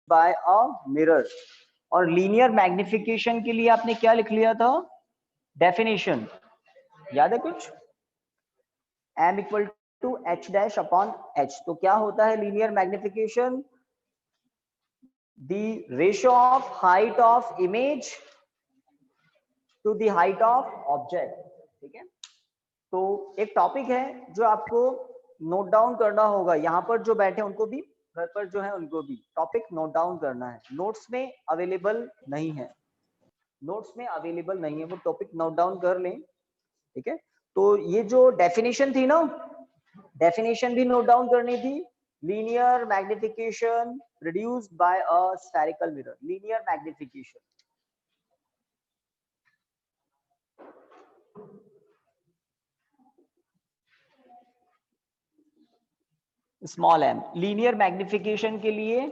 Bye a mirror. और linear magnification के लिए आपने क्या लिख लिया था, डेफिनेशन याद है कुछ, m equal to h dash upon h। तो क्या होता है linear magnification, the ratio of height of image to the height of object. ठीक है, तो एक टॉपिक है जो आपको नोट डाउन करना होगा, यहाँ पर जो बैठे उनको भी, घर पर जो है उनको भी टॉपिक नोट डाउन करना है। नोट्स में अवेलेबल नहीं है, नोट्स में अवेलेबल नहीं है, वो टॉपिक नोट डाउन कर लें। ठीक है, तो ये जो डेफिनेशन थी ना, डेफिनेशन भी नोट डाउन करनी थी। Linear magnification produced by a spherical mirror, linear magnification. Small m, linear magnification के लिए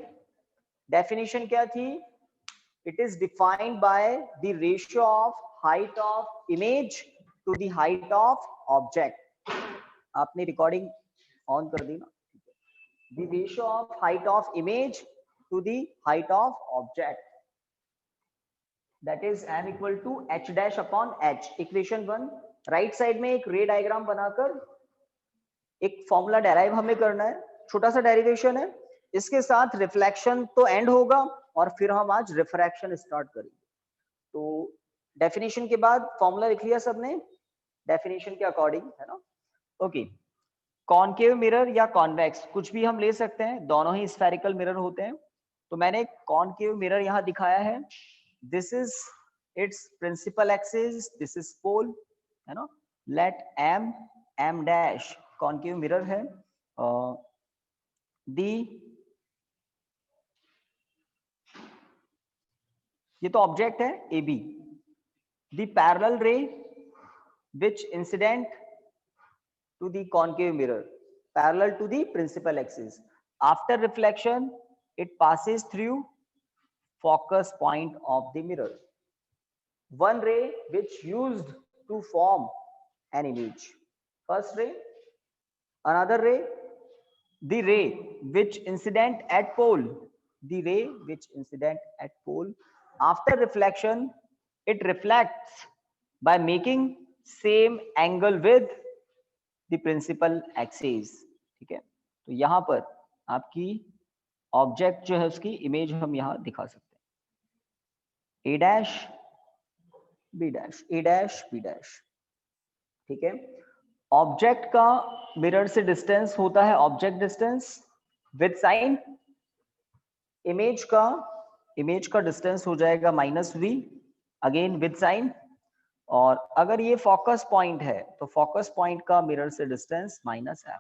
डेफिनेशन क्या थी, it is defined by the ratio of height of image to the height of object. आपने recording on कर दी ना, the ratio of height of image to the height of object, that is m equal to h dash upon h। Equation 1, right side में एक रे diagram बनाकर एक formula derive हमें करना है, छोटा सा डेरिवेशन है, इसके साथ रिफ्लेक्शन तो एंड होगा और फिर हम आज रिफ्रैक्शन स्टार्ट करेंगे। तो डेफिनेशन के बाद फॉर्मूला लिख लिया सबने, डेफिनेशन के अकॉर्डिंग, है ना। ओके, कॉनकेव मिरर या कॉन्वेक्स कुछ भी हम ले सकते हैं, दोनों ही स्फेरिकल मिरर होते हैं। तो मैंने कॉनकेव मिरर यहाँ दिखाया है, this is its principal axis, this is pole, है ना। Let m dash concave mirror है, दी ये तो ऑब्जेक्ट है A B, the parallel ray which incident to the concave mirror parallel to the principal axis, after reflection it passes through focus point of the mirror, one ray which used to form an image, first ray, another ray, the ray which incident at pole, the ray which incident at pole, after reflection it reflects by making same angle with the principal axis। ठीक है, तो यहां पर आपकी object जो है उसकी image हम यहां दिखा सकते हैं, A dash B dash, A dash B dash. ठीक है, ऑब्जेक्ट का मिरर से डिस्टेंस होता है object distance with sign, image का डिस्टेंस हो जाएगा -v, अगेन विद साइन। और अगर ये फोकस पॉइंट है तो फोकस पॉइंट का मिरर से डिस्टेंस -f।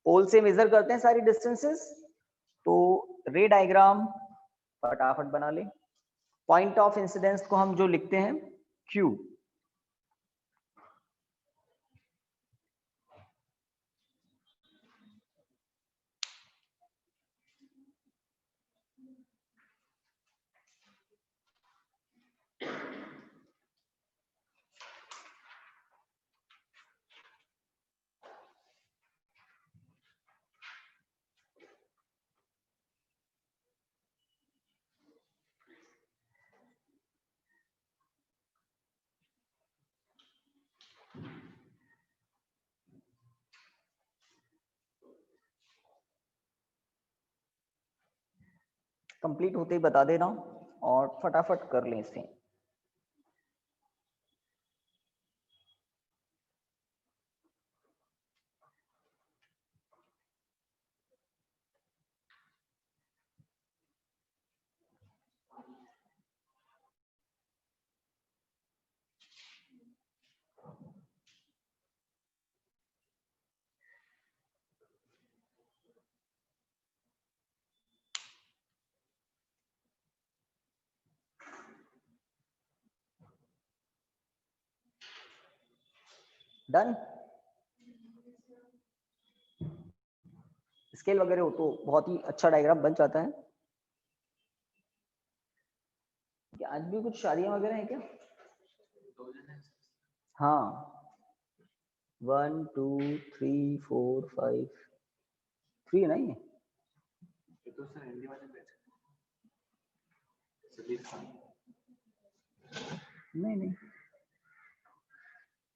पोल से मेजर करते हैं सारी डिस्टेंसेस, तो रे डायग्राम फटाफट बना ले। पॉइंट ऑफ इंसिडेंस को हम जो लिखते हैं Q, कंप्लीट होते ही बता देना और फटाफट कर लें इसे। डन, स्केल वगैरह हो तो बहुत ही अच्छा डायग्राम बन जाता है। क्या आज भी कुछ शादियां वगैरह है क्या? हाँ, 1 2 3 4 5 3 नहीं है। नहीं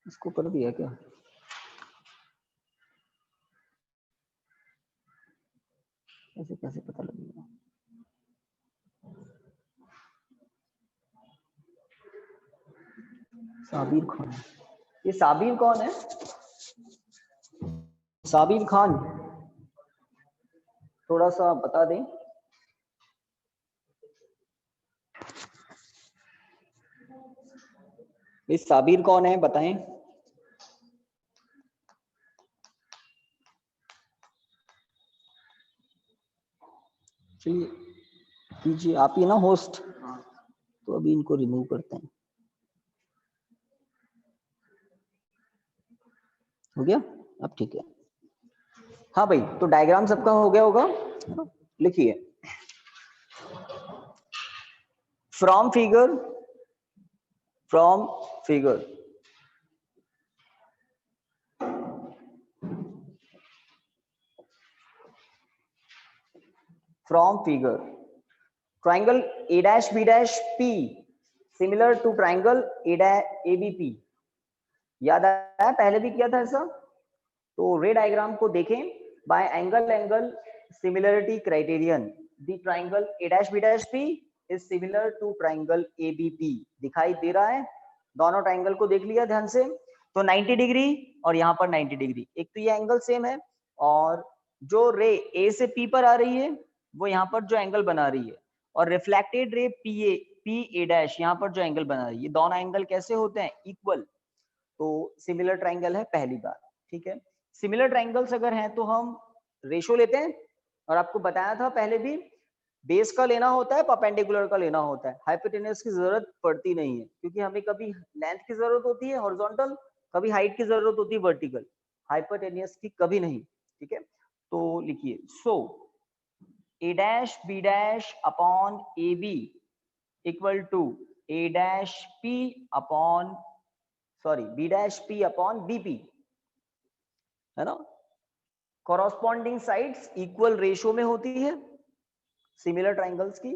इसको कर दिया क्या? ऐसे कैसे पता लगेगा? साबिर खान, ये साबिर कौन है? साबिर खान थोड़ा सा बता दें। ये साबिर कौन है बताएं। चलिए कीजिए, आप ही ना होस्ट, तो अभी इनको रिमूव करते हैं। हो गया? अब ठीक है। हाँ भाई, तो डायग्राम सबका हो गया होगा, लिखिए। From figure from figure triangle a dash b dash p similar to triangle a dash abp। याद आया, पहले भी किया था ऐसा। तो रे डायग्राम को देखें। By angle similarity criterion the triangle a dash b dash p is similar to triangle abp। दिखाई दे रहा है? दोनों ट्राइंगल को देख लिया ध्यान से। तो 90 डिग्री और यहाँ पर 90 डिग्री, एक तो ये एंगल सेम है, और जो रे ए से पी पर आ रही है वो यहाँ पर जो एंगल बना रही है, और reflected ray P A dash यहाँ पर जो एंगल बना रही है, ये दोनों एंगल कैसे होते हैं? इक्वल। तो सिमिलर ट्राइंगल है पहली बात, ठीक है। सिमिलर ट्राइंगल्स अगर हैं तो हम रेशो लेते हैं, और आपको बताया था पहले भी, बेस का लेना होता है, परपेंडिकुलर का लेना होता है। हाइपोटेन्यूज की जरूरत पड़ती नहीं है, क्योंकि हमें कभी लेंथ की जरूरत होती है हॉरिजॉन्टल, कभी हाइट की जरूरत होती है वर्टिकल, हाइपोटेन्यूज की कभी नहीं, ठीक है। तो लिखिए, so A dash B dash upon A B equal to A dash P upon B dash P upon BP, है ना। कॉरस्पॉन्डिंग साइड्स इक्वल रेशियो में होती है सिमिलर ट्राइंगल्स की।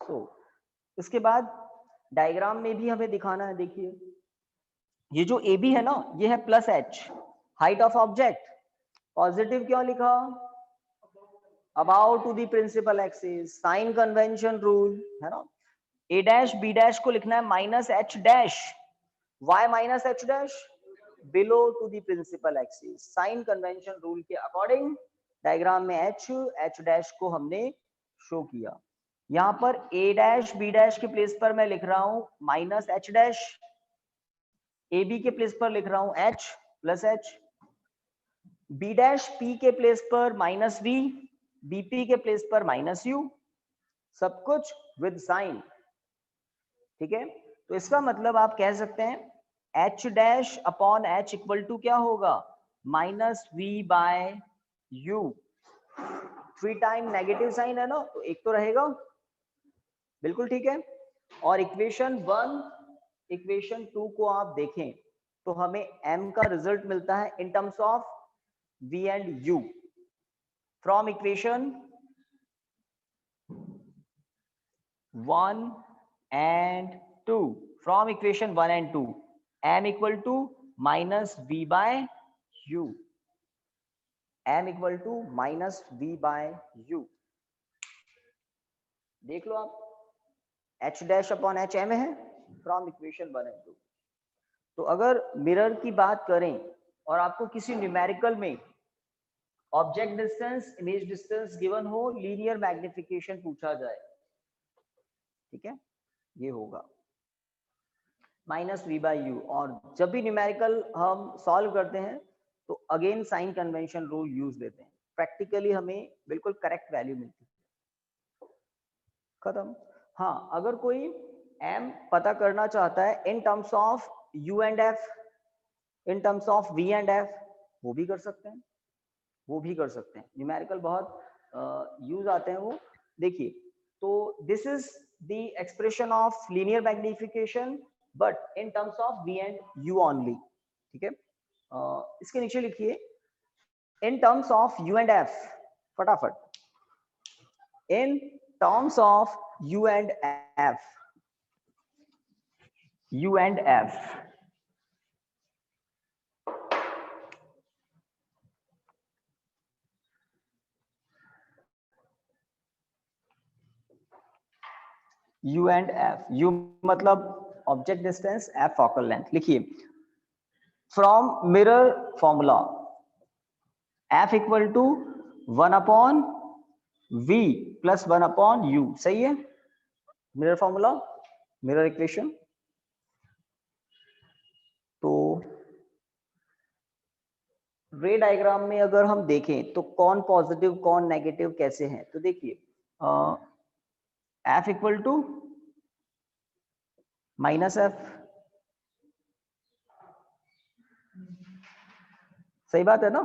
तो इसके बाद डायग्राम में भी हमें दिखाना है। देखिए, ये जो ए बी है ना, ये है plus H, height of object. Positive क्यों लिखा? About to the principal axis, sign convention rule, है ना। ए डैश बी डैश को लिखना है minus H dash. Why minus H dash? Below to the principal axis, sign convention rule के according diagram में H dash को हमने show किया। यहाँ पर ए डैश बी डैश के प्लेस पर मैं लिख रहा हूं माइनस एच डैश, ए बी के प्लेस पर लिख रहा हूं H plus H, B dash P के प्लेस पर माइनस वी, बीपी के प्लेस पर माइनस यू, सब कुछ विद साइन, ठीक है। तो इसका मतलब आप कह सकते हैं H dash upon H equal to क्या होगा? Minus V by U. 3 time negative sign है ना, तो एक तो रहेगा, बिल्कुल ठीक है। और इक्वेशन 1 इक्वेशन 2 को आप देखें तो हमें m का रिजल्ट मिलता है in terms of v and u from equation 1 and 2, from equation 1 and 2, m equal to minus v by u, m equal to minus v by u। देख लो आप, h dash upon h m है from equation 1 and 2। तो अगर mirror की बात करें और आपको किसी न्यूमेरिकल में object distance, image distance given हो, लीनियर मैग्निफिकेशन पूछा जाए, ठीक है, ये होगा माइनस वी बाई यू। और जब भी न्यूमेरिकल हम सॉल्व करते हैं तो again sine convention rule use लेते हैं, प्रैक्टिकली हमें बिल्कुल करेक्ट वैल्यू मिलती है। खत्म। हाँ, अगर कोई m पता करना चाहता है in terms of u and f, in terms of v and f, वो भी कर सकते हैं, वो भी कर सकते हैं। न्यूमेरिकल बहुत यूज आते हैं वो। देखिए, तो this is the expression of linear magnification but in terms of v and u only, ठीक है। इसके नीचे लिखिए in terms of u and f, फटाफट, इन terms of u and f F, U and F. U and F. U मतलब object distance, F focal length. लिखिए from mirror formula F equal to 1 upon V plus 1 upon U. सही है. Mirror formula, mirror equation. तो ray diagram में अगर हम देखें तो कौन पॉजिटिव कौन नेगेटिव कैसे हैं, तो देखिए F equal to minus F. सही बात है ना.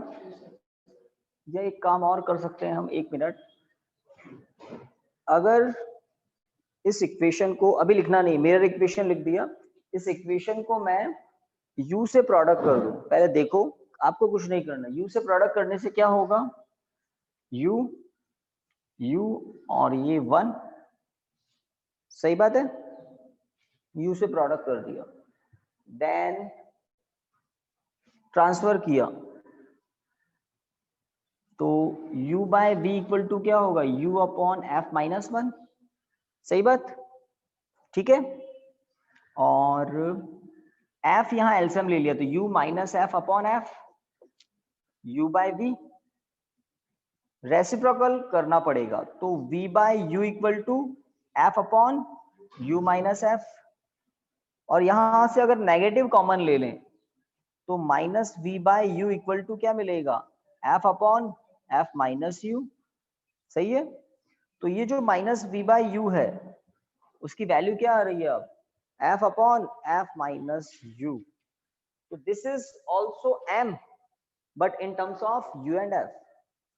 या एक काम और कर सकते हैं हम, 1 मिनट. अगर इस इक्वेशन को अभी लिखना नहीं, मिरर इक्वेशन लिख दिया, इस इक्वेशन को मैं U से प्रोडक्ट कर दूं. पहले देखो, आपको कुछ नहीं करना. U से प्रोडक्ट करने से क्या होगा, U और ये 1. सही बात है. U से प्रोडक्ट कर दिया, देन ट्रांसफर किया, तो U by V equal to क्या होगा, U अपॉन F माइनस 1. सही बात. ठीक है. और F यहां एलसीएम ले लिया, तो U minus F upon F, U by V. Reciprocal करना पड़ेगा, तो V by U equal to F upon U minus F. और यहां से अगर नेगेटिव कॉमन ले लें तो minus V by U equal to क्या मिलेगा, F upon F minus U. सही है. तो ये जो माइनस V बाय U है उसकी वैल्यू क्या आ रही है अब, F upon F minus U. तो this is also M but in terms of U and F.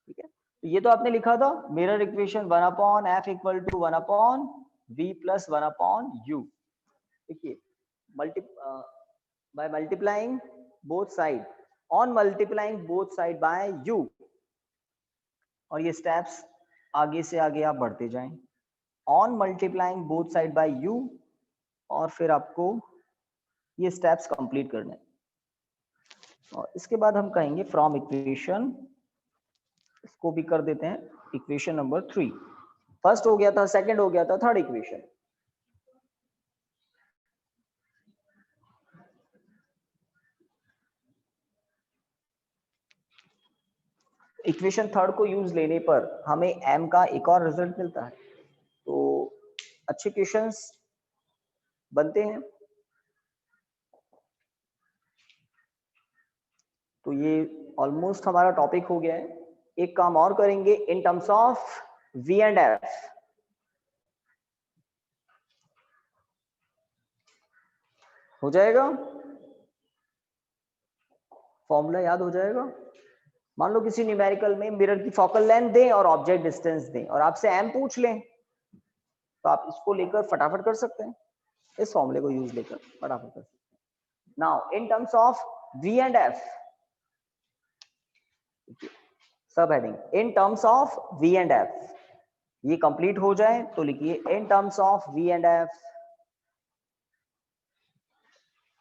ठीक है. तो ये तो आपने लिखा था mirror equation 1 upon F equal to 1 upon V plus 1 upon U. देखिए by multiplying both side, on multiplying both side by U. और ये स्टेप्स आगे से आगे आप बढ़ते जाएं, on multiplying both side by U, और फिर आपको ये स्टेप्स कंप्लीट करने. और इसके बाद हम कहेंगे फ्रॉम इक्वेशन, इसको भी कर देते हैं इक्वेशन नंबर 3. फर्स्ट हो गया था, सेकंड हो गया था, थर्ड इक्वेशन. इक्वेशन थर्ड को यूज लेने पर हमें M का एक और रिजल्ट मिलता है. तो अच्छे क्वेश्चंस बनते हैं. तो ये ऑलमोस्ट हमारा टॉपिक हो गया है. एक काम और करेंगे इन terms of V and F. हो जाएगा, फॉर्मूला याद हो जाएगा. मान लो किसी न्यूमेरिकल में मिरर की फोकल लेंथ दें और ऑब्जेक्ट डिस्टेंस दें और आपसे M पूछ लें, तो आप इसको लेकर फटाफट कर सकते हैं, इस फॉर्मूले को यूज लेकर फटाफट कर सकते हैं. Now in terms of V and F, सब heading in terms of V and F. ये कंप्लीट हो जाए तो लिखिए in terms of V and F.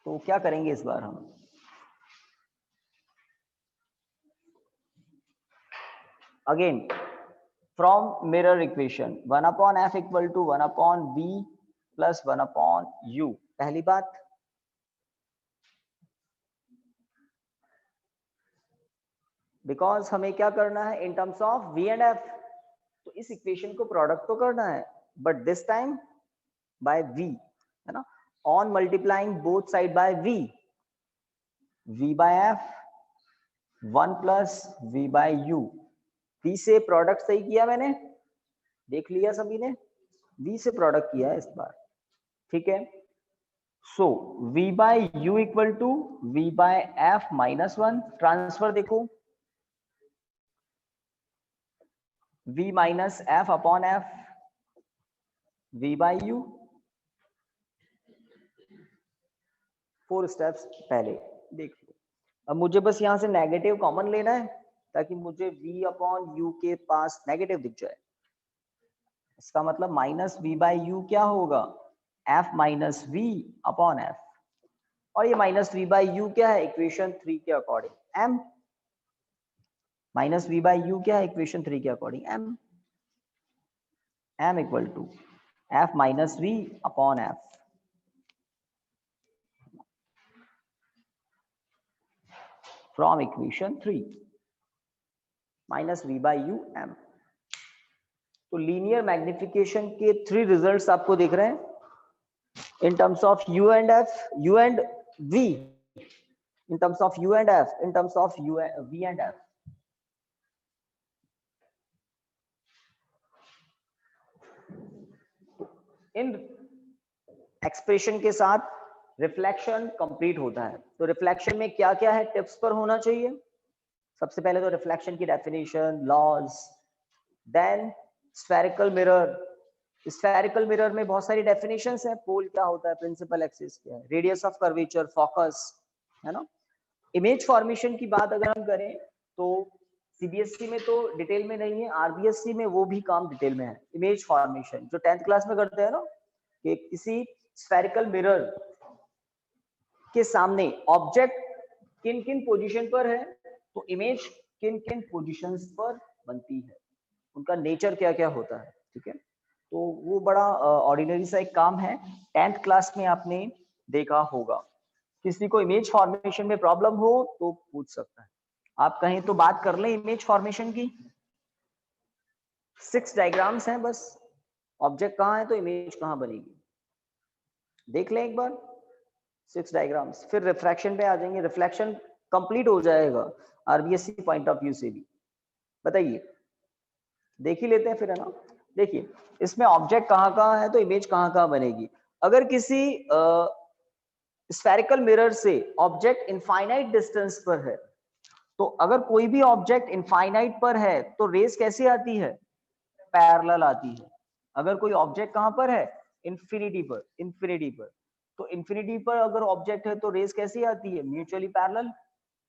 तो क्या करेंगे इस बार हम, again from mirror equation 1 upon F equal to 1 upon V plus 1 upon U. पहली बात, बिकॉज हमें क्या करना है in terms of V and F, तो इस इक्वेशन को प्रोडक्ट तो करना है, but this time by V, है ना. On multiplying both side by V, V by F 1 plus V by U. V से प्रोडक्ट सही किया मैंने, देख लिया सभी ने, V से प्रोडक्ट किया है इस बार. ठीक है. So V by U equal to V by F minus 1. Transfer देखो, V minus F upon F, V by U. 4 steps पहले देख लो. अब मुझे बस यहां से नेगेटिव कॉमन लेना है ताकि मुझे V अपॉन U के पास नेगेटिव दिख जाए. इसका मतलब माइनस वी बाई यू क्या होगा, F minus V upon F, और ये माइनस वी बाई यू क्या है इक्वेशन 3 के according M, minus V by U क्या है इक्वेशन 3 के according M, M equal to F minus V upon F from equation 3 minus V by U M. तो linear magnification के 3 results आपको दिख रहे हैं in terms of U and F, U and V, in terms of u and f, in terms of v and f। In expression के साथ reflection complete होता है। तो रिफ्लेक्शन में क्या क्या है टिप्स पर होना चाहिए, सबसे पहले तो रिफ्लेक्शन की definition, laws, then spherical mirror. Spherical mirror में बहुत सारी डेफिनेशंस है, पोल क्या होता है, प्रिंसिपल एक्सिस क्या है, रेडियस ऑफ कर्वेचर, फोकस, है ना। इमेज फॉर्मेशन की बात अगर हम करें तो सीबीएसई में तो डिटेल में नहीं है, आरबीएसई में वो भी काम डिटेल में है। इमेज फॉर्मेशन जो 10th क्लास में करते हैं ना, कि किसी स्फेरिकल मिरर के सामने ऑब्जेक्ट किन किन पोजीशन पर है, तो इमेज किन किन पोजीशंस पर बनती है, उनका नेचर क्या क्या होता है, ठीक है। तो वो बड़ा ऑर्डिनरी सा एक काम है, 10th क्लास में आपने देखा होगा। किसी को इमेज फॉर्मेशन में प्रॉब्लम हो तो पूछ सकता है। आप कहें तो बात कर लें इमेज फॉर्मेशन की। 6 डायग्राम्स हैं बस, ऑब्जेक्ट कहाँ है तो इमेज कहाँ बनेगी, देख लें एक बार 6 डायग्राम्स, फिर रिफ्रैक्शन पे आ जाएंगे। रिफ्लेक्शन कंप्लीट हो जाएगा आरबीएससी पॉइंट ऑफ व्यू से भी। बताइए, देख ही लेते हैं फिर, है ना। देखिए इसमें ऑब्जेक्ट कहाँ कहाँ है तो इमेज कहाँ कहाँ बनेगी। अगर किसी स्फेरिकल मिरर से ऑब्जेक्ट इनफाइनाइट डिस्टेंस पर है, तो अगर कोई भी ऑब्जेक्ट इनफाइनाइट पर है तो रेस कैसी आती है, पैरेलल आती है। अगर कोई ऑब्जेक्ट कहां पर है, इंफिनिटी पर, इंफिनिटी पर, तो इंफिनिटी पर अगर ऑब्जेक्ट है तो रेस कैसी आती है, mutually parallel,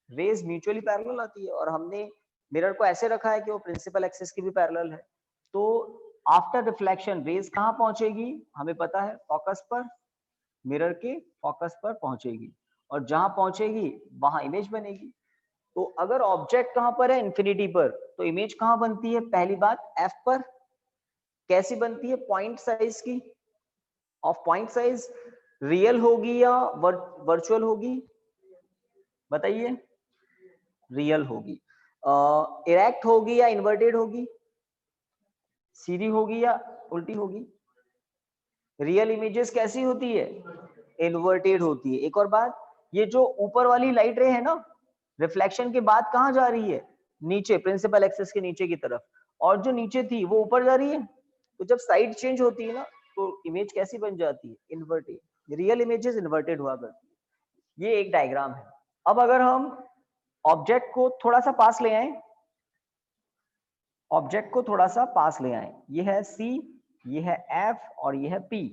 rays mutually parallel आती है। और हमने मिरर को ऐसे रखा है कि वो प्रिंसिपल एक्सिस की भी पैरेलल है। तो आफ्टर रिफ्लेक्शन रेस कहां पहुंचेगी, हमें पता है फोकस पर, मिरर के फोकस पर पहुंचेगी, और जहां पहुंचेगी वहां इमेज बनेगी। तो अगर ऑब्जेक्ट कहां पर है, इंफिनिटी पर, तो इमेज कहां बनती है, पहली बात एफ पर। कैसी बनती है, पॉइंट साइज की, ऑफ पॉइंट साइज, रियल होगी या वर्चुअल होगी, बताइए, रियल होगी। इरेक्ट होगी या इन्वर्टेड होगी, सीधी होगी या उल्टी होगी। रियल इमेजेस कैसी होती है, इन्वर्टेड होती है। एक और बात, ये जो ऊपर वाली लाइट रे है ना, रिफ्लेक्शन के बाद कहां जा रही है, नीचे, प्रिंसिपल एक्सिस के नीचे की तरफ, और जो नीचे थी वो ऊपर जा रही है। तो जब साइड चेंज होती है ना तो इमेज कैसी बन जाती है, इन्वर्टेड। रियल इमेजेस इन्वर्टेड हुआ करती है। ये एक डायग्राम है। अब अगर हम ऑब्जेक्ट को थोड़ा सा पास ले आए, ऑब्जेक्ट को थोड़ा सा पास ले आए, ये है सी, ये है एफ और ये है पी,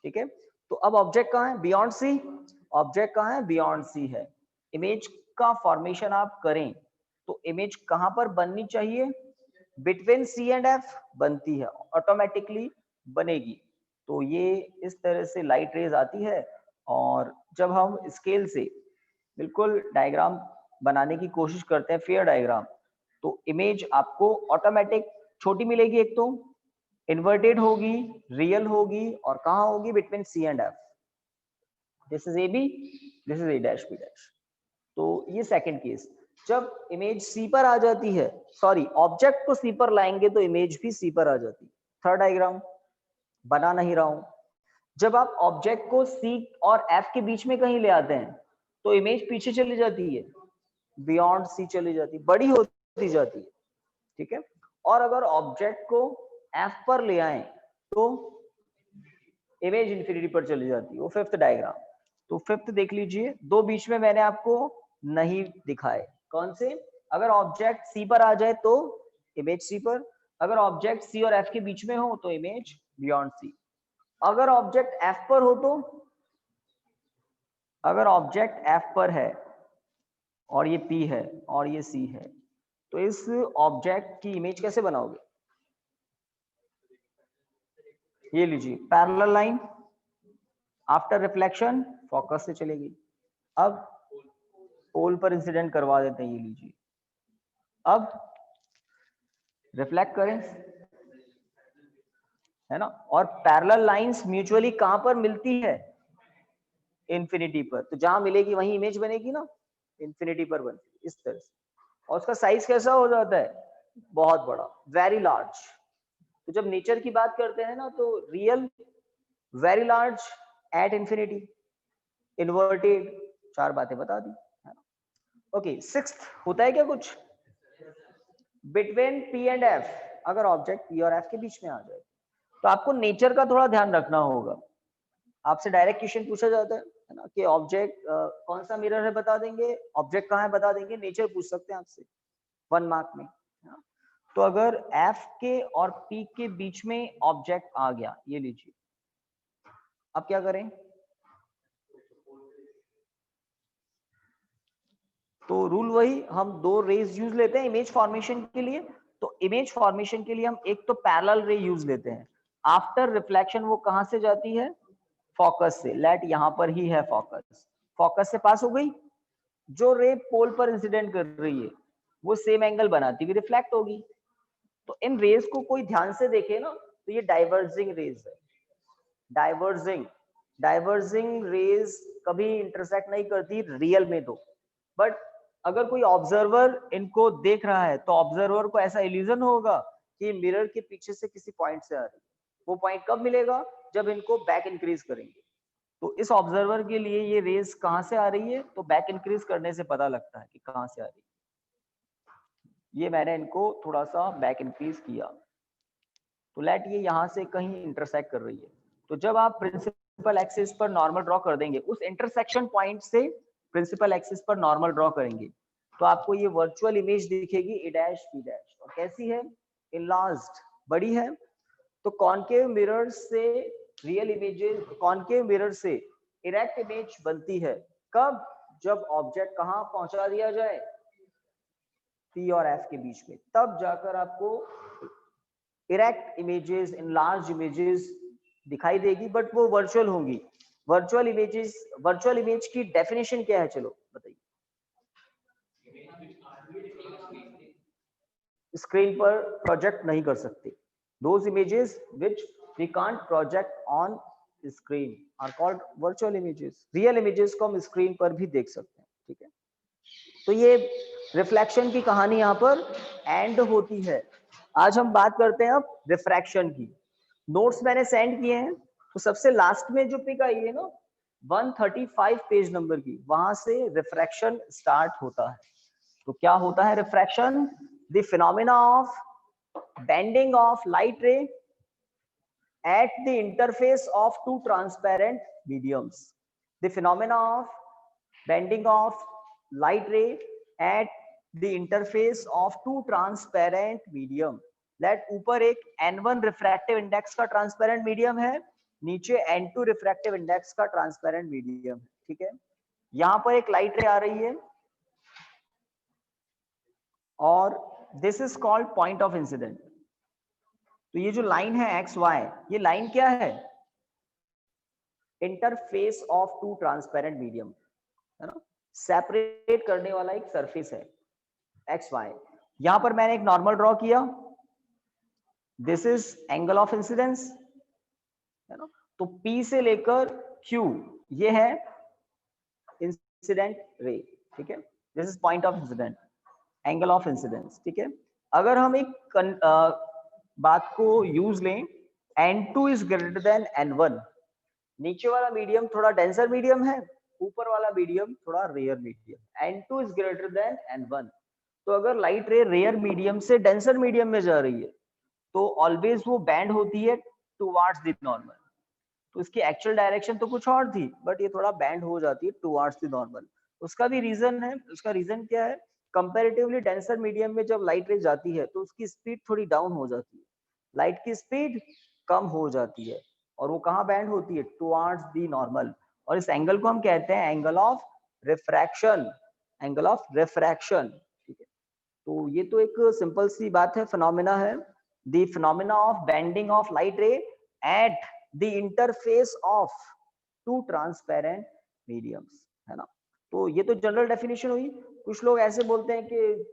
ठीक है। तो अब ऑब्जेक्ट कहाँ है, बियॉन्ड सी, ऑब्जेक्ट कहाँ है, बियॉन्ड सी है। इमेज का फॉर्मेशन आप करें तो इमेज कहां पर बननी चाहिए, बिटवीन सी एंड एफ बनती है, ऑटोमेटिकली बनेगी। तो ये इस तरह से लाइट रेज आती है, और जब हम स्केल से बिल्कुल डायग्राम बनाने की कोशिश करते हैं, फेयर डायग्राम, तो इमेज आपको ऑटोमेटिक छोटी मिलेगी, एक तो इन्वर्टेड होगी, रियल होगी, और कहां होगी, between C and F. This is A B, this is A dash B dash. तो ये सेकंड केस। जब इमेज सी पर आ जाती है, सॉरी ऑब्जेक्ट को सी पर लाएंगे तो इमेज भी सी पर आ जाती है। थर्ड डायग्राम बना नहीं रहा हूं। जब आप ऑब्जेक्ट को सी और एफ के बीच में कहीं ले आते हैं तो इमेज पीछे चली जाती है, बियॉन्ड सी चली जाती है, बड़ी होती जाती है, ठीक है। और अगर ऑब्जेक्ट को एफ पर ले आए तो इमेज इंफिनिटी पर चली जाती है। वो फिफ्थ डायग्राम। तो फिफ्थ देख लीजिए, दो बीच में मैंने आपको नहीं दिखाए, कौन से, अगर ऑब्जेक्ट सी पर आ जाए तो इमेज सी पर, अगर ऑब्जेक्ट सी और एफ के बीच में हो तो इमेज बियॉन्ड सी, अगर ऑब्जेक्ट एफ पर हो तो, अगर ऑब्जेक्ट एफ पर है और ये पी है और ये सी है, तो इस ऑब्जेक्ट की इमेज कैसे बनाओगे, ये लीजिए parallel line after reflection focus से चलेगी, अब पोल पर इंसिडेंट करवा देते हैं, ये लीजिए, अब रिफ्लेक्ट करें, है ना। और पैरेलल लाइंस म्यूचुअली कहां पर मिलती है, इन्फिनिटी पर, तो जहां मिलेगी वहीं इमेज बनेगी ना, इन्फिनिटी पर बनती इस तरह से। और उसका साइज कैसा हो जाता है, बहुत बड़ा, वेरी लार्ज। तो जब नेचर की बात करते हैं ना, तो real, very large, at infinity, inverted, 4 बातें बता दी, है ना। ओके, सिक्स्थ होता है क्या कुछ, बिटवीन पी एंड एफ, अगर ऑब्जेक्ट पी और एफ के बीच में आ जाए तो आपको नेचर का थोड़ा ध्यान रखना होगा। आपसे डायरेक्ट क्वेश्चन पूछा जाता है ना कि ऑब्जेक्ट कौन सा मिरर है बता देंगे, ऑब्जेक्ट कहाँ है बता देंगे, नेचर पूछ सकते हैं आपसे 1 मार्क में, है ना? तो अगर एफ के और पी के बीच में ऑब्जेक्ट आ गया, ये लीजिए, अब क्या करें, तो रूल वही, हम 2 रेज यूज लेते हैं इमेज फॉर्मेशन के लिए। तो इमेज फॉर्मेशन के लिए हम एक तो पैरेलल रे यूज लेते हैं, आफ्टर रिफ्लेक्शन वो कहां से जाती है, फोकस से। लेट यहां पर ही है फोकस, फोकस से पास हो गई, जो रे पोल पर इंसिडेंट कर रही है वो सेम एंगल बनाती हुई रिफ्लेक्ट होगी। तो इन रेज को कोई ध्यान से देखे ना, तो ये डाइवर्जिंग रेज है, डाइवर्जिंग, डाइवर्जिंग रेज कभी इंटरसेक्ट नहीं करती रियल में तो, बट अगर कोई ऑब्जर्वर इनको देख रहा है तो ऑब्जर्वर को ऐसा इल्यूजन होगा कि मिरर के पीछे से किसी पॉइंट से आ रही है। वो पॉइंट कब मिलेगा, जब इनको बैक इंक्रीज करेंगे। तो इस ऑब्जर्वर के लिए ये रेज कहां से आ रही है, तो बैक इंक्रीज करने से पता लगता है कि कहां से आ रही है। ये मैंने इनको थोड़ा सा बैक इंक्रीज किया, तो लेट ये यहां से कहीं इंटरसेक्ट कर रही है। तो जब आप प्रिंसिपल एक्सिस पर नॉर्मल ड्रॉ कर देंगे, उस इंटरसेक्शन पॉइंट से प्रिंसिपल एक्सिस पर नॉर्मल ड्रॉ करेंगे, तो आपको ये वर्चुअल इमेज दिखेगी ए डैश बी डैश, और कैसी है, इनलार्ज्ड, बड़ी है। तो कॉनकेव मिरर से रियल इमेजेस, कॉनकेव मिरर से इरेक्ट इमेज बनती है कब, जब ऑब्जेक्ट कहां पहुंचा दिया जाए, पी और एफ के बीच में, तब जाकर आपको इरेक्ट इमेजेस, इनलार्ज इमेजेस दिखाई देगी, बट वो वर्चुअल होंगी। वर्चुअल इमेजेस, वर्चुअल इमेज की डेफिनेशन क्या है, चलो बताइए। स्क्रीन पर प्रोजेक्ट नहीं कर सकते, those images which we can't project on screen are called virtual images। real images को हम स्क्रीन पर भी देख सकते हैं, ठीक है। तो ये रिफ्लेक्शन की कहानी यहाँ पर एंड होती है। आज हम बात करते हैं अब रिफ्रैक्शन की। नोट्स मैंने सेंड किए हैं, तो सबसे लास्ट में जो पिक आई है ना 135 पेज नंबर की, वहां से रिफ्रैक्शन स्टार्ट होता है। तो क्या होता है refraction, the phenomena of bending of light ray at the interface of two transparent mediums, the phenomena of bending of light ray at the interface of two transparent medium। Let ऊपर एक n1 refractive index का transparent medium है, नीचे n2 refractive index का transparent medium है, ठीक है। यहां पर एक लाइट रे आ रही है और this is called point of incident. तो ये जो लाइन है एक्स वाई, ये लाइन क्या है, interface of two transparent medium, है ना, सेपरेट करने वाला एक सरफेस है एक्स वाई। यहां पर मैंने एक नॉर्मल ड्रॉ किया, this is angle of incidence, है ना। तो P से लेकर Q ये है इंसिडेंट रे, ठीक है, this is point of incident, angle of incidence, ठीक है। अगर हम एक बात को यूज लें, n2 is greater than n1, नीचे वाला मीडियम थोड़ा डेंसर मीडियम है, ऊपर वाला मीडियम थोड़ा rare medium, n2 is greater than n1। तो अगर लाइट रे रेयर मीडियम से डेंसर मीडियम में जा रही है तो ऑलवेज वो बैंड होती है टुवर्ड्स द नॉर्मल। तो इसकी एक्चुअल डायरेक्शन तो कुछ और थी, बट ये थोड़ा बैंड हो जाती है टुवर्ड्स द नॉर्मल। उसका भी रीजन है, उसका रीजन क्या है, कंपैरेटिवली डेंसर मीडियम में जब लाइट रे जाती है तो उसकी स्पीड थोड़ी डाउन हो जाती है, लाइट की स्पीड कम हो जाती है, और वो कहाँ बैंड होती है, टुवर्ड्स द नॉर्मल। और इस एंगल को हम कहते हैं angle of refraction, angle of refraction, ठीक है। तो ये तो एक सिंपल सी बात है, फिनोमेना है, the phenomena of bending of light रे at the interface of two transparent mediums, है ना। तो ये तो जनरल डेफिनेशन हुई। कुछ लोग ऐसे बोलते हैं कि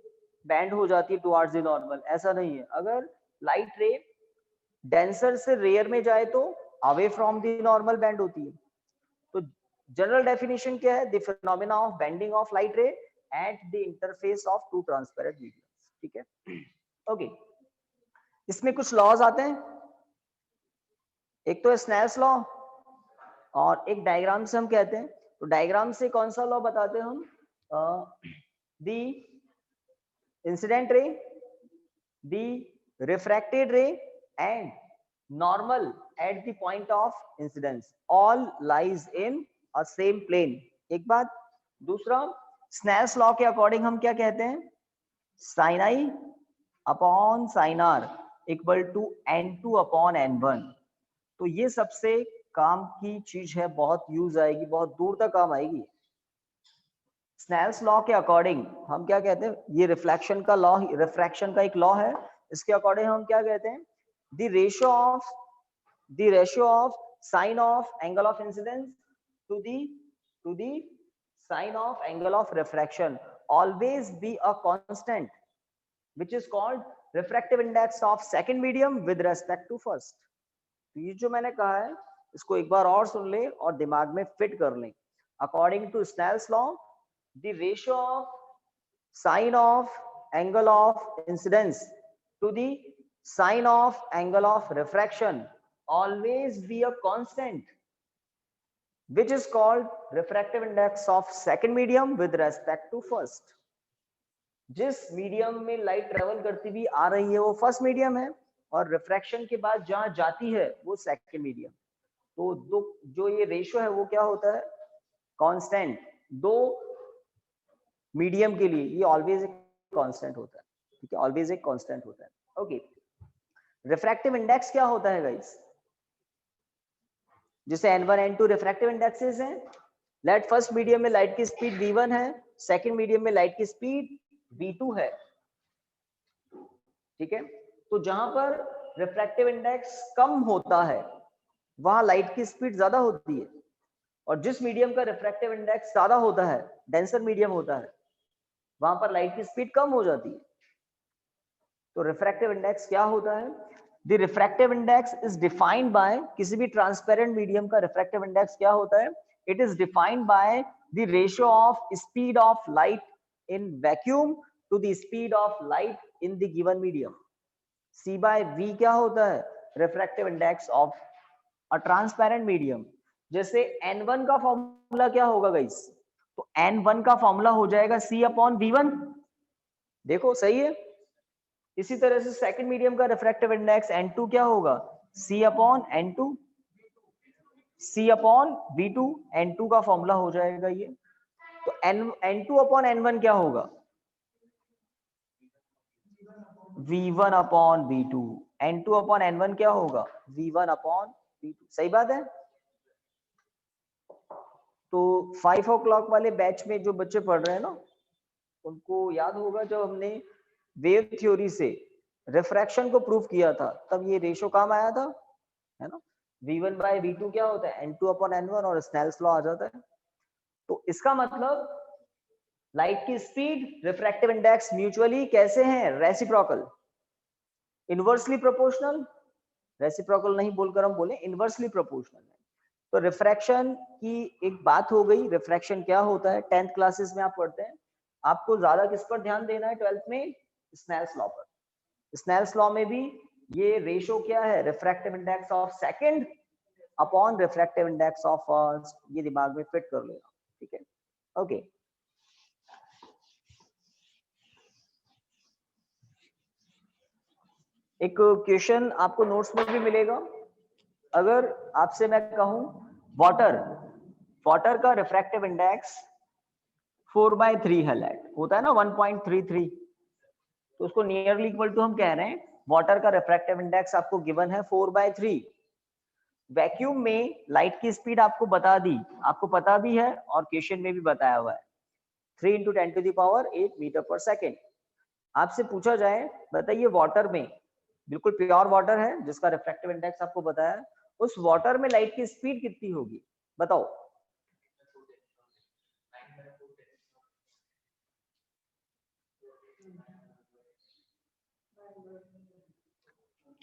बैंड हो जाती है टुवर्ड्स द नॉर्मल, ऐसा नहीं है। अगर लाइट रे डेंसर से रेयर में जाए तो away from the normal bend होती है। तो जनरल डेफिनेशन क्या है? The phenomena of bending of light ray at the interface of two transparent mediums, ठीक है। ओके, इसमें कुछ लॉज आते हैं। एक तो है स्नेल्स लॉ और एक डायग्राम से हम कहते हैं। तो डायग्राम से कौन सा लॉ बताते हैं हम? The incident ray, the refracted रे and normal at the point of incidence all lies in a same plane। एक बात। दूसरा, स्नेल्स लॉ के अकॉर्डिंग हम क्या कहते हैं? sin i upon sin r equal to n2 upon n1। तो ये सबसे काम की चीज है, बहुत यूज आएगी, बहुत दूर तक काम आएगी। स्नेल्स लॉ के अकॉर्डिंग हम क्या कहते हैं? ये रिफ्लेक्शन का लॉ, रिफ्रैक्शन का एक लॉ है। इसके अकॉर्डिंग हम क्या कहते हैं? The ratio of sine of angle of incidence to the sine of angle of refraction always be a constant which is called refractive index of second medium with respect to first। तो ये जो मैंने कहा है इसको एक बार और सुन ले और दिमाग में फिट कर लें। According to Snell's law, the ratio of sine of angle of incidence to the sine of angle of refraction always be a constant which is called refractive index of second medium with respect to first। जिस medium में light travel करती हुई आ रही है वो first medium है और refraction के बाद जहां जाती है वो सेकंड मीडियम। तो दो जो ये रेशियो है वो क्या होता है? कांस्टेंट। दो मीडियम के लिए ये ऑलवेज एक कांस्टेंट होता है, ठीक है, ऑलवेज एक कांस्टेंट होता है। ओके, रिफ्रैक्टिव इंडेक्स क्या होता है गाइस? जिसे n1 n2 रिफ्रैक्टिव इंडेक्सेस हैं। लेट फर्स्ट मीडियम में लाइट की स्पीड v1 है, सेकंड मीडियम में लाइट की स्पीड v2 है, ठीक है। तो जहां पर रिफ्रैक्टिव इंडेक्स कम होता है वहां लाइट की स्पीड ज्यादा होती है, और जिस मीडियम का रिफ्रैक्टिव इंडेक्स ज्यादा होता है, डेंसर मीडियम होता है, वहां पर लाइट की स्पीड कम हो जाती है। तो रिफ्रैक्टिव इंडेक्स क्या होता है? The refractive index is defined by, किसी भी ट्रांसपेरेंट मीडियम का रिफ्रैक्टिव इंडेक्स क्या होता है? It is defined by the ratio of speed of light in vacuum to the speed of light in the given medium. C by V क्या होता है? Refractive index of a transparent medium. जैसे N1 का formula क्या होगा guys? तो N1 का formula हो जाएगा C अपॉन V1। देखो सही है। इसी तरह से सेकंड मीडियम का रिफ्रैक्टिव इंडेक्स N2 क्या होगा? C upon N2, C upon V2। N2 का फॉर्मूला हो जाएगा ये। तो N2 अपॉन N1 क्या होगा? V1 upon V2। N2 upon N1 क्या होगा? V1 upon V2। सही बात है। तो 5 o'clock वाले बैच में जो बच्चे पढ़ रहे हैं ना, उनको याद होगा जब हमने वेव थ्योरी से रिफ्रैक्शन को प्रूव किया था तब ये रेशो काम आया था, है ना। V1 बाय V2 क्या होता है? N2 अपॉन N1 और स्नेल्स लॉ आ जाता है। तो इसका मतलब लाइट की स्पीड, रिफ्रैक्टिव इंडेक्स म्यूचुअली कैसे हैं? Reciprocal, inversely proportional. रेसिप्रोकल नहीं बोलकर हम बोले इनवर्सली प्रोपोर्शनल है। तो रिफ्रैक्शन की एक बात हो गई। रिफ्रैक्शन क्या होता है? 10th क्लासेस में आप पढ़ते हैं। आपको ज्यादा किस पर ध्यान देना है 12th में? स्नेल्स लॉ पर। स्नेल्स लॉ में भी ये रेशो क्या है? Refractive index of second upon refractive index of first. ये दिमाग में फिट कर लेना, ठीक है। ओके, एक क्वेश्चन आपको नोट्स में भी मिलेगा। अगर आपसे मैं कहूं वाटर का रिफ्रैक्टिव इंडेक्स 4/3 है, लेट होता है ना 1.33, तो उसको नियरली इक्वल टू हम कह रहे हैं वाटर का रिफ्रैक्टिव इंडेक्स आपको गिवन है 4/3। वैक्यूम में लाइट की स्पीड आपको बता दी, आपको पता भी है और क्वेश्चन में भी बताया हुआ है 3 × 10⁸ मीटर पर सेकेंड। आपसे पूछा जाए बताइए वाटर में, बिल्कुल प्योर वाटर है जिसका रिफ्रैक्टिव इंडेक्स आपको बताया है, उस वाटर में लाइट की स्पीड कितनी होगी बताओ।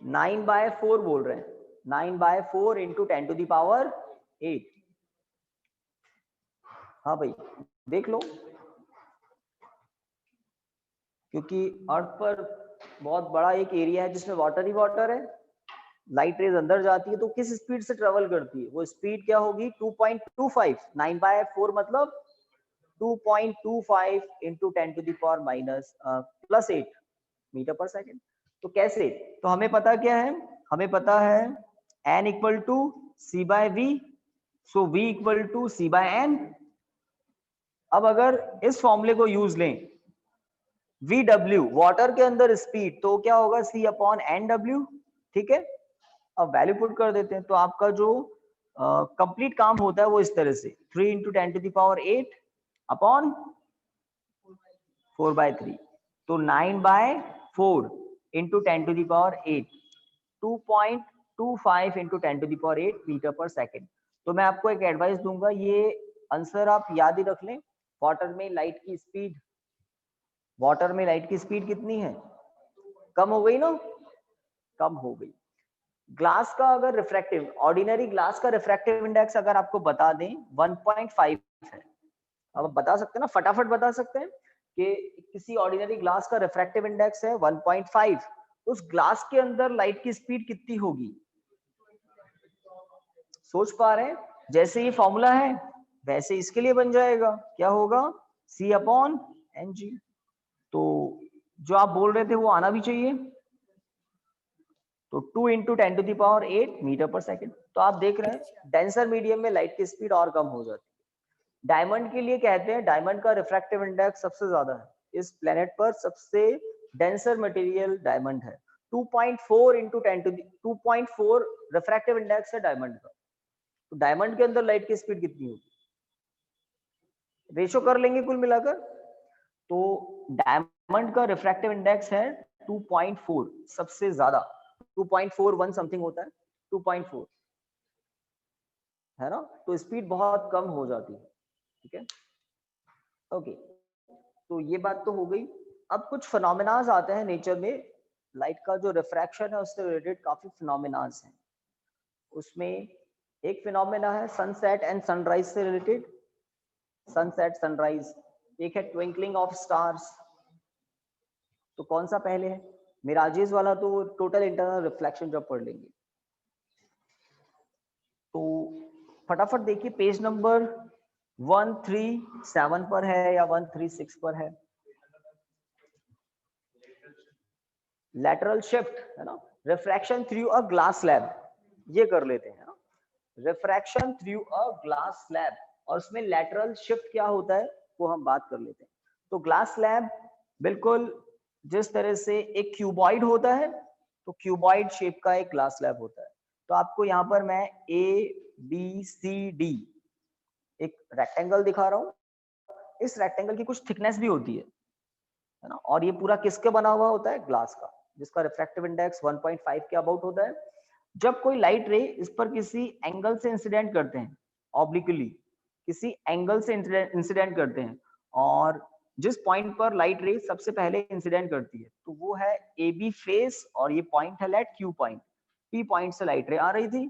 नाइन बाय फोर बोल रहे हैं, 9/4 इंटू 10⁸8। हाँ भाई देख लो, क्योंकि अर्थ पर बहुत बड़ा एक एरिया है जिसमें वाटर ही वाटर है, लाइट रेज अंदर जाती है तो किस स्पीड से ट्रेवल करती है, वो स्पीड क्या होगी 2.25, 9/4 मतलब 2.25 इंटू 10⁻⁻8 मीटर पर सेकेंड। तो कैसे, तो हमें पता क्या है, हमें पता है n equal to C by V, so v equal to C by N. अब अगर इस फॉर्मूले को यूज लें, VW वाटर के अंदर स्पीड तो क्या होगा C/NW, ठीक है। अब वैल्यू पुट कर देते हैं तो आपका जो कंप्लीट काम होता है वो इस तरह से 3 इंटू 10⁸8 अपॉन 4/3, तो 9/4 इंटू 10⁸8, 2.25 इंटू 10⁸8 मीटर पर सेकेंड। तो मैं आपको एक एडवाइस दूंगा, ये आंसर आप याद ही रख लें। वाटर में लाइट की स्पीड, वाटर में लाइट की स्पीड कितनी है, कम हो गई ना, कम हो गई। ग्लास का अगर रिफ्रैक्टिव, ऑर्डिनरी ग्लास का रिफ्रैक्टिव इंडेक्स अगर आपको बता दें 1.5 है, अब बता सकते हैं ना, फटाफट बता सकते हैं कि किसी ऑर्डिनरी ग्लास का रिफ्रैक्टिव इंडेक्स है 1.5, उस ग्लास के अंदर लाइट की स्पीड कितनी होगी, सोच पा रहे हैं। जैसे ये फॉर्मूला है वैसे इसके लिए बन जाएगा, क्या होगा C/Ng। तो जो आप बोल रहे थे वो आना भी चाहिए, तो 2 इंटू 10⁸8 मीटर पर सेकेंड। तो आप देख रहे हैं डेंसर मीडियम में लाइट की स्पीड और कम हो जाती है। डायमंड के लिए कहते हैं डायमंड का रिफ्रैक्टिव इंडेक्स सबसे ज्यादा है, इस प्लेनेट पर सबसे डेंसर मटेरियल डायमंड है। 2.4 इंटू 2.4 रिफ्रैक्टिव इंडेक्स है डायमंड का। तो डायमंड के अंदर लाइट की स्पीड कितनी होगी, रेशो कर लेंगे कुल मिलाकर। तो डायमंड का रिफ्रैक्टिव इंडेक्स है 2.4, सबसे ज्यादा 2.41 समथिंग होता है, 2.4 है ना, तो स्पीड बहुत कम हो जाती है, ठीक है। ओके, तो ये बात तो हो गई। अब कुछ फिनोमेनास आते हैं नेचर में, लाइट का जो रिफ्रैक्शन है उससे रिलेटेड काफी फिनोमेनास हैं। उसमें एक फिनोमेना है सनसेट एंड सनराइज से रिलेटेड, सनसेट सनराइज। एक है ट्विंकलिंग ऑफ स्टार्स। तो कौन सा पहले है, मिराजेस वाला तो टोटल इंटरनल रिफ्लेक्शन जब पढ़ लेंगे। तो फटाफट देखिए पेज नंबर 137 पर है या 136 पर है, लैटरल शिफ्ट है ना, refraction through a glass slab, ये कर लेते हैं ना, refraction through a glass slab, और उसमें लैटरल शिफ्ट क्या होता है वो हम बात कर लेते हैं। तो ग्लास स्लैब बिल्कुल जिस तरह से एक क्यूबॉइड होता है, तो क्यूबॉइड शेप का एक ग्लास स्लैब होता है। तो आपको यहाँ पर मैं ABCD एक रेक्टेंगल दिखा रहा हूँ, इस रेक्टेंगल की कुछ थिकनेस भी होती है ना, और ये पूरा किसके बना हुआ होता है, ग्लास का, जिसका रिफ्रैक्टिव इंडेक्स 1.5 के अबाउट होता है। जब कोई लाइट रे इस पर किसी एंगल से इंसिडेंट करते हैं, ऑब्लिकली किसी एंगल से इंसिडेंट करते हैं, और जिस पॉइंट पर लाइट रे सबसे पहले इंसिडेंट करती है तो वो है AB फेस, और ये पॉइंट है let Q point, P point से लाइट रे आ रही थी।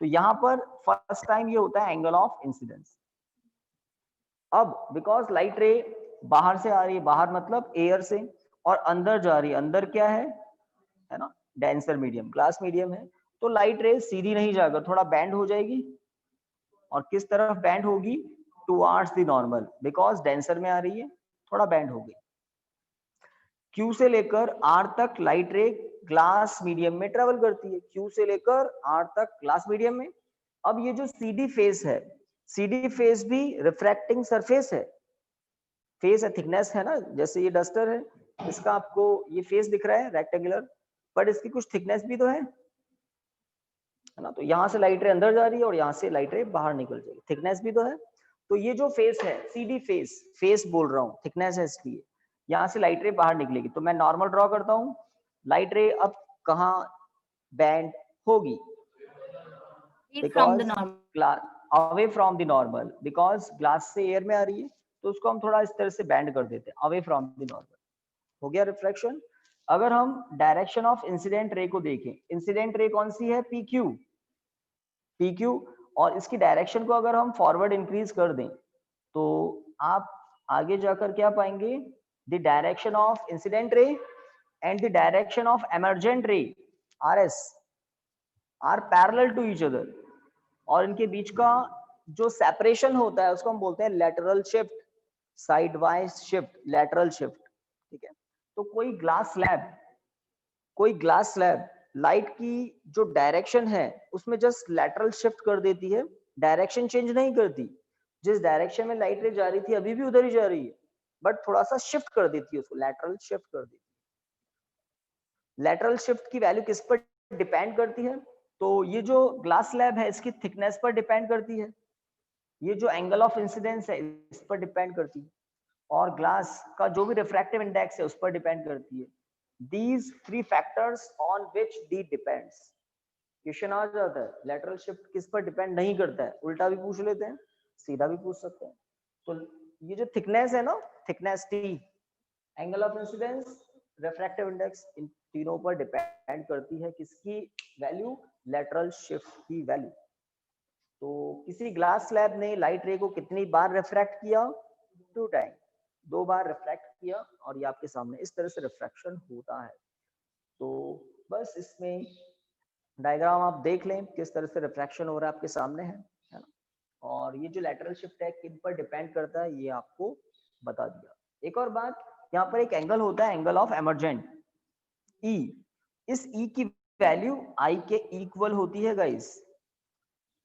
तो यहाँ पर फर्स्ट टाइम ये होता है एंगल ऑफ इंसिडेंस। अब बिकॉज लाइट रे बाहर से आ रही है, बाहर मतलब एयर से, और अंदर जा रही है, अंदर क्या है ना, डेंसर मीडियम, ग्लास मीडियम है, तो लाइट रे सीधी नहीं जाकर थोड़ा बैंड हो जाएगी, और किस तरफ बैंड होगी, towards the normal, because denser में आ रही है, थोड़ा बैंड हो गई। Q से लेकर R तक लाइट रे ग्लास मीडियम में ट्रेवल करती है, Q से लेकर R तक ग्लास मीडियम में। अब ये जो CD फेस है, CD फेस भी रिफ्रैक्टिंग सरफेस है, फेस है, थिकनेस है ना, जैसे ये डस्टर है, इसका आपको ये फेस दिख रहा है रेक्टेंगुलर, बट इसकी कुछ थिकनेस भी तो है ना। तो यहाँ से लाइट रे अंदर जा रही है और यहाँ से लाइट रे बाहर निकल जाएगी, थिकनेस भी तो है। तो ये जो फेस है CD फेस, फेस बोल रहा हूँ, थिकनेस है इसकी, यहाँ से लाइट रे बाहर निकलेगी। तो मैं नॉर्मल ड्रॉ करता हूँ, लाइट रे अब कहाँ बैंड होगी, because away from the normal, because glass से एयर में आ रही है तो उसको हम थोड़ा इस तरह से बैंड कर देते हैं, अवे फ्रॉम द नॉर्मल, हो गया रिफ्लेक्शन। अगर हम डायरेक्शन ऑफ इंसिडेंट रे को देखें, इंसिडेंट रे कौन सी है, PQ, PQ, और इसकी डायरेक्शन को अगर हम फॉरवर्ड इंक्रीज कर दें तो आप आगे जाकर क्या पाएंगे, the direction of incident ray and the direction of emergent ray, RS, are parallel to each other, और इनके बीच का जो सेपरेशन होता है उसको हम बोलते हैं lateral shift, side wise shift, lateral shift, ठीक है। तो कोई ग्लास स्लैब लाइट की जो डायरेक्शन है उसमें जस्ट लैटरल शिफ्ट कर देती है, डायरेक्शन चेंज नहीं करती, जिस डायरेक्शन में लाइट रे जा रही थी अभी भी उधर ही जा रही है, बट थोड़ा सा शिफ्ट कर देती है, उसको लैटरल शिफ्ट कर देती है। लैटरल शिफ्ट की वैल्यू किस पर डिपेंड करती है, तो ये जो ग्लास स्लैब है इसकी थिकनेस पर डिपेंड करती है, ये जो एंगल ऑफ इंसिडेंस है इस पर डिपेंड करती है, और ग्लास का जो भी रिफ्रैक्टिव इंडेक्स है उस पर डिपेंड करती है। These three factors on which D depends। Question आ जाता है लैटरल शिफ्ट किस पर डिपेंड नहीं करता है, उल्टा भी पूछ लेते हैं, सीधा भी पूछ सकते हैं। तो ये जो थिकनेस है ना, thickness T, angle of incidence, refractive index, इन तीनों पर डिपेंड करती है किसकी वैल्यू, लैटरल शिफ्ट की वैल्यू। तो किसी ग्लास स्लैब ने लाइट रे को कितनी बार रिफ्रैक्ट किया, 2 टाइम, 2 बार रिफ्रैक्ट किया, और ये आपके सामने इस तरह से रिफ्रैक्शन होता है। तो बस इसमें डायग्राम आप देख लें किस तरह से रिफ्रैक्शन हो रहा है, आपके सामने है ना। और ये जो लैटरल शिफ्ट है किन पर डिपेंड करता है ये आपको बता दिया। एक और बात, यहाँ पर एक एंगल होता है, एंगल ऑफ एमर्जेंट, E। इस E की वैल्यू I के इक्वल होती है गाइस,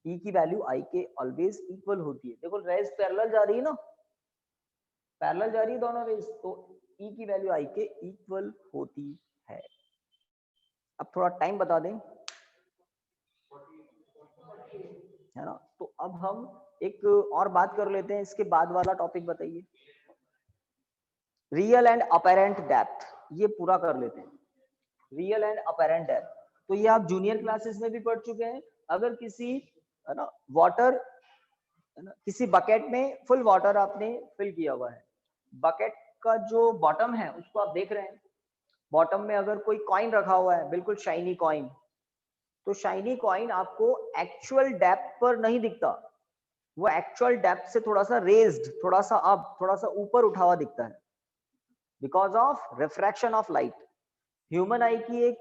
E की वैल्यू I के ऑलवेज इक्वल होती है। देखो रेज पैरेलल जा रही है ना, पैरेलल जा रही है दोनों रेज, तो E की वैल्यू I के इक्वल होती है। अब थोड़ा टाइम बता दें, है ना। तो अब हम एक और बात कर लेते हैं, इसके बाद वाला टॉपिक बताइए, रियल एंड अपैरेंट डेप्थ, ये पूरा कर लेते हैं। रियल एंड अपैरेंट डेप्थ, तो ये आप जूनियर क्लासेस में भी पढ़ चुके हैं। अगर किसी, है ना, वाटर, है ना, किसी बकेट में फुल वाटर आपने फिल किया हुआ है, बकेट का जो बॉटम है उसको आप देख रहे हैं, बॉटम में अगर कोई कॉइन रखा हुआ है, बिल्कुल शाइनी कॉइन, तो शाइनी कॉइन आपको एक्चुअल डेप्थ पर नहीं दिखता, वो एक्चुअल डेप्थ से थोड़ा सा रेज्ड, थोड़ा सा अप, थोड़ा सा ऊपर उठा हुआ दिखता है, because of refraction of light. Human आई की एक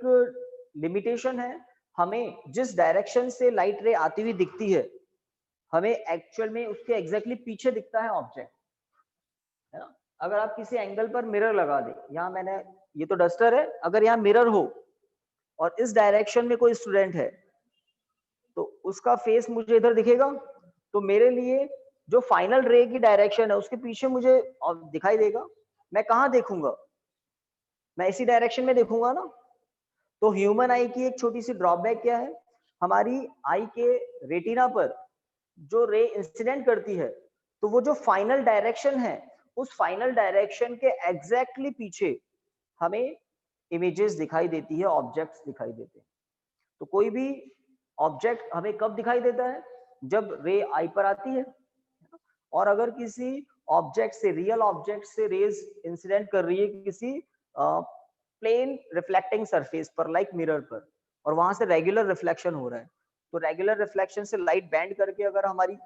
लिमिटेशन है, हमें जिस डायरेक्शन से लाइट रे आती हुई दिखती है हमें एक्चुअल में उसके एग्जैक्टली पीछे दिखता है ऑब्जेक्ट, है ना। अगर आप किसी एंगल पर मिरर लगा दे, यहाँ मैंने, ये तो डस्टर है, अगर यहाँ मिरर हो और इस डायरेक्शन में कोई स्टूडेंट है तो उसका फेस मुझे इधर दिखेगा, तो मेरे लिए जो फाइनल रे की डायरेक्शन है उसके पीछे मुझे दिखाई देगा। मैं कहाँ देखूंगा, मैं इसी डायरेक्शन में देखूंगा ना। तो ह्यूमन आई की एक छोटी सी ड्रॉबैक क्या है, हमारी आई के रेटिना पर जो रे इंसिडेंट करती है, तो वो जो फाइनल डायरेक्शन है उस फाइनल डायरेक्शन के एग्जैक्टली पीछे हमें इमेजेस दिखाई देती है, ऑब्जेक्ट्स दिखाई देते हैं। तो कोई भी ऑब्जेक्ट हमें कब दिखाई देता है, जब रे आई पर आती है, और अगर किसी ऑब्जेक्ट से, रियल ऑब्जेक्ट से रेज इंसिडेंट कर रही है किसी प्लेन रिफ्लेक्टिंग सरफेस पर, लाइक मिरर पर, और वहां से रेगुलर रिफ्लेक्शन हो रहा है, तो रेगुलर रिफ्लेक्शन से लाइट बैंड करके अगर हमारी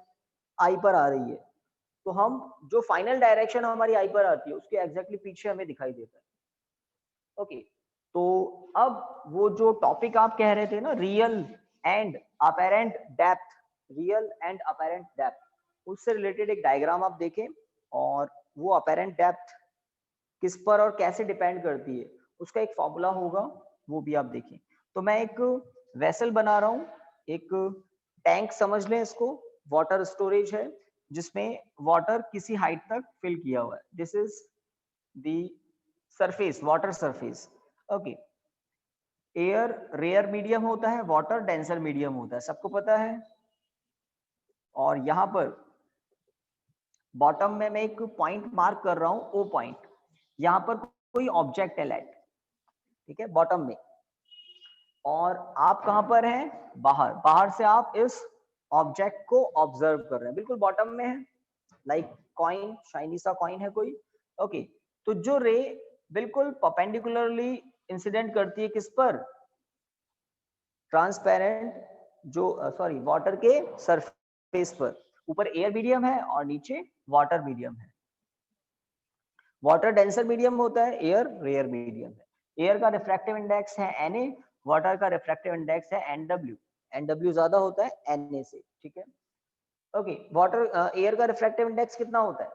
आई पर आ रही है, तो हम जो फाइनल डायरेक्शन हमारी आई पर आती है उसके एग्जैक्टली पीछे हमें दिखाई देता है। ओके, तो अब वो जो टॉपिक आप कह रहे थे ना, real and apparent depth, real and apparent depth, उससे रिलेटेड एक डायग्राम आप देखें, और वो अपैरेंट डेप्थ किस पर और कैसे डिपेंड करती है उसका एक फॉर्मूला होगा, वो भी आप देखें। तो मैं एक वेसल बना रहा हूँ, एक टैंक समझ लें इसको, वाटर स्टोरेज है जिसमें वाटर किसी हाइट तक फिल किया हुआ है, this is the surface, water surface. Okay, air rare medium होता है, वाटर डेंसर मीडियम होता है, सबको पता है। और यहाँ पर बॉटम में मैं एक पॉइंट मार्क कर रहा हूँ, ओ पॉइंट, यहाँ पर कोई ऑब्जेक्ट है लाइट, ठीक है, बॉटम में, और आप कहाँ पर हैं, बाहर, बाहर से आप इस ऑब्जेक्ट को ऑब्जर्व कर रहे हैं, बिल्कुल बॉटम में है, लाइक कॉइन, शाइनी सा कॉइन है कोई, ओके। तो जो रे बिल्कुल परपेंडिकुलरली इंसिडेंट करती है किस पर, ट्रांसपेरेंट जो सॉरी वाटर के सरफेस पर, ऊपर एयर मीडियम है और नीचे वाटर मीडियम है। वाटर डेंसर मीडियम होता है, एयर रेयर मीडियम है। एयर का रिफ्रैक्टिव इंडेक्स है Na, वाटर का रिफ्रैक्टिव इंडेक्स है Nw, Nw ज्यादा होता है Na से, ठीक है। ओके, वाटर एयर का रिफ्रैक्टिव इंडेक्स कितना होता है,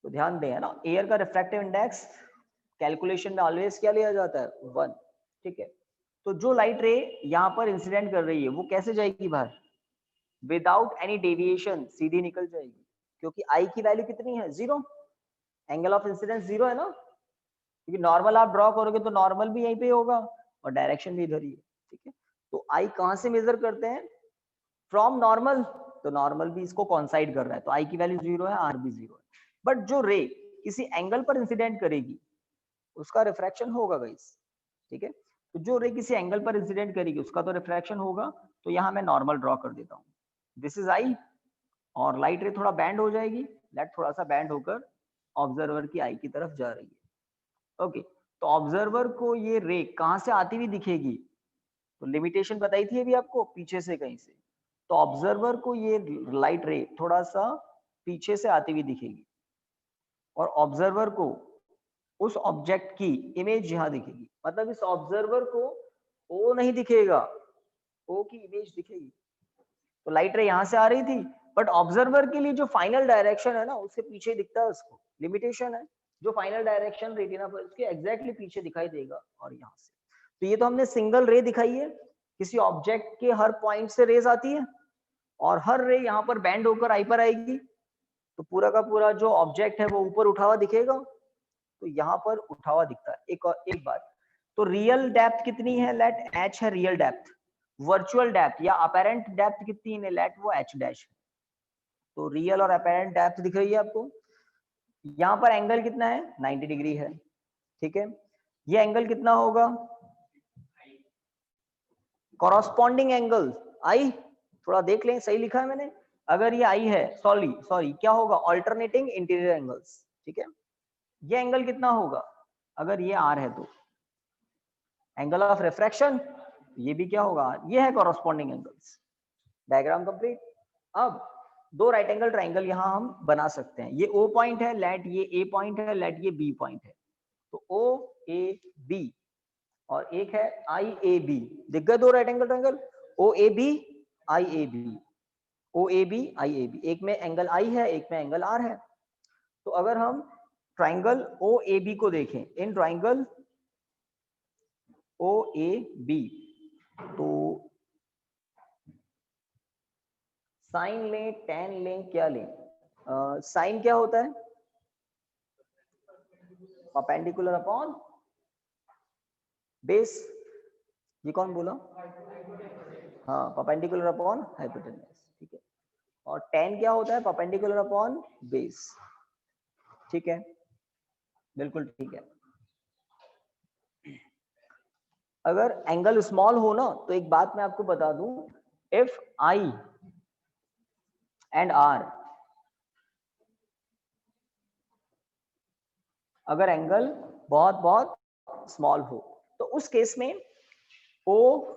तो ध्यान दें, है ना, एयर का रिफ्रैक्टिव इंडेक्स कैलकुलेशन में ऑलवेज क्या लिया जाता है, 1, ठीक है। तो जो लाइट रे यहाँ पर इंसिडेंट कर रही है वो कैसे जाएगी बाहर, विदाउट एनी डेविएशन सीधी निकल जाएगी, क्योंकि आई की वैल्यू कितनी है, 0, एंगल ऑफ इंसिडेंस 0 है ना, क्योंकि नॉर्मल आप ड्रॉ करोगे तो नॉर्मल भी यहीं पे होगा और डायरेक्शन भी इधर ही है, ठीक है। तो आई कहाँ से मेजर करते हैं, फ्रॉम नॉर्मल, तो नॉर्मल भी इसको कॉन्साइड कर रहा है, तो आई की वैल्यू 0 है, आर भी 0 है। बट जो रे किसी एंगल पर इंसिडेंट करेगी उसका रिफ्रैक्शन होगा गाइस, ठीक है। तो जो रे किसी एंगल पर इंसिडेंट करेगी उसका तो रिफ्रैक्शन होगा, तो यहाँ मैं नॉर्मल ड्रॉ कर देता हूँ, दिस इज आई, और लाइट रे थोड़ा बैंड हो जाएगी, लाइट थोड़ा सा बैंड होकर ऑब्जर्वर की आई की तरफ जा रही है, ओके। तो ऑब्जर्वर को ये रे कहाँ से आती हुई दिखेगी, तो लिमिटेशन बताई थी अभी आपको, पीछे से कहीं से, तो ऑब्जर्वर को ये लाइट रे थोड़ा सा पीछे से आती हुई दिखेगी, और ऑब्जर्वर को उस ऑब्जेक्ट की इमेज यहाँ दिखेगी, मतलब इस ऑब्जर्वर को ओ नहीं दिखेगा, ओ की इमेज दिखेगी। तो लाइट रे यहाँ से आ रही थी, बट ऑब्जर्वर के लिए जो फाइनल डायरेक्शन है ना उसके पीछे दिखता है उसको, लिमिटेशन है, जो फाइनल डायरेक्शन रेटिना पर उसके एग्जैक्टली पीछे दिखाई देगा, और यहाँ से। तो ये तो हमने सिंगल रे दिखाई है, किसी ऑब्जेक्ट के हर पॉइंट से रेज आती है, और हर रे यहाँ पर बैंड होकर आई पर आएगी, तो पूरा का पूरा जो ऑब्जेक्ट है वो ऊपर उठा हुआ दिखेगा, तो यहाँ पर उठा हुआ दिखता है। एक बात, तो रियल डेप्थ कितनी है, लेट एच है रियल डेप्थ, वर्चुअल डेप्थ या अपेरेंट डेप्थ कितनी है, लेट वो एच डैश है। तो रियल और अपेरेंट डेप्थ दिख रही है आपको, यहाँ पर एंगल कितना है, 90 डिग्री है, ठीक है। ये एंगल कितना होगा, कॉरस्पॉन्डिंग एंगल आई, थोड़ा देख लें सही लिखा है मैंने, अगर ये आई है, सॉरी क्या होगा, ऑल्टरनेटिंग इंटीरियर एंगल्स, ठीक है। ये एंगल कितना होगा, अगर ये आर है तो एंगल ऑफ रिफ्रैक्शन, ये भी क्या होगा, ये है कॉरस्पॉन्डिंग एंगल्स। Diagram complete. अब दो राइट एंगल ट्राइंगल यहां हम बना सकते हैं, ये ओ पॉइंट है, लेट ये ए पॉइंट है, लेट ये बी पॉइंट है, तो ओ ए बी, और एक है आई ए बी, दिख गए दो right angle triangle, O A B I A B, O A B I A B, एक में एंगल आई है, एक में एंगल आर है। तो अगर हम ट्राइंगल ओ ए बी को देखें, in triangle O A B, तो साइन लें, टेन लें, क्या लें, साइन क्या होता है, परपेंडिकुलर अपॉन बेस, ये कौन बोला, हाँ परपेंडिकुलर अपॉन हाइपोटेन्यूज, ठीक है। और टेन क्या होता है, परपेंडिकुलर अपॉन बेस, ठीक है, बिल्कुल ठीक है। अगर एंगल स्मॉल हो ना, तो एक बात मैं आपको बता दूं, इफ आई एंड आर, अगर एंगल बहुत बहुत स्मॉल हो, तो उस केस में ओ